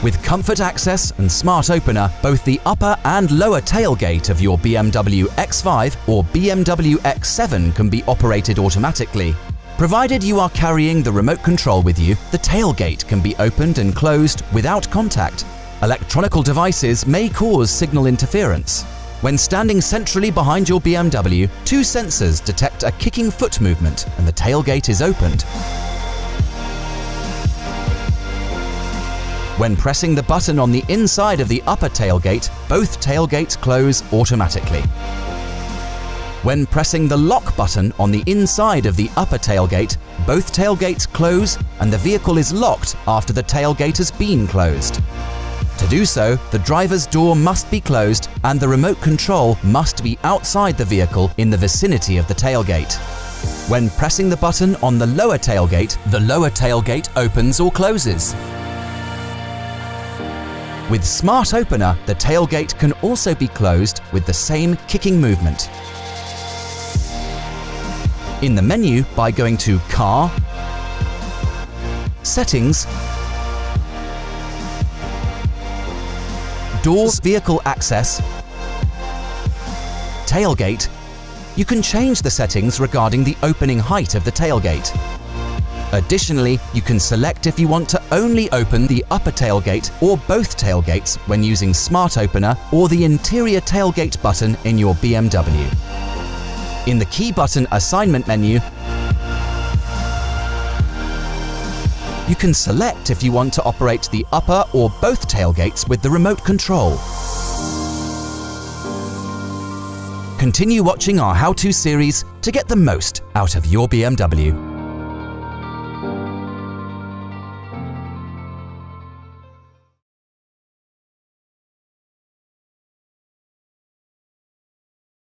With comfort access and smart opener, both the upper and lower tailgate of your BMW X5 or BMW X7 can be operated automatically. Provided you are carrying the remote control with you, the tailgate can be opened and closed without contact. Electronical devices may cause signal interference. When standing centrally behind your BMW, two sensors detect a kicking foot movement and the tailgate is opened. When pressing the button on the inside of the upper tailgate, both tailgates close automatically. When pressing the lock button on the inside of the upper tailgate, both tailgates close and the vehicle is locked after the tailgate has been closed. To do so, the driver's door must be closed and the remote control must be outside the vehicle in the vicinity of the tailgate. When pressing the button on the lower tailgate opens or closes. With Smart Opener, the tailgate can also be closed with the same kicking movement. In the menu, by going to Car, Settings, Doors, Vehicle Access, Tailgate, you can change the settings regarding the opening height of the tailgate. Additionally, you can select if you want to only open the upper tailgate or both tailgates when using Smart Opener or the interior tailgate button in your BMW. In the key button assignment menu, you can select if you want to operate the upper or both tailgates with the remote control. Continue watching our how-to series to get the most out of your BMW.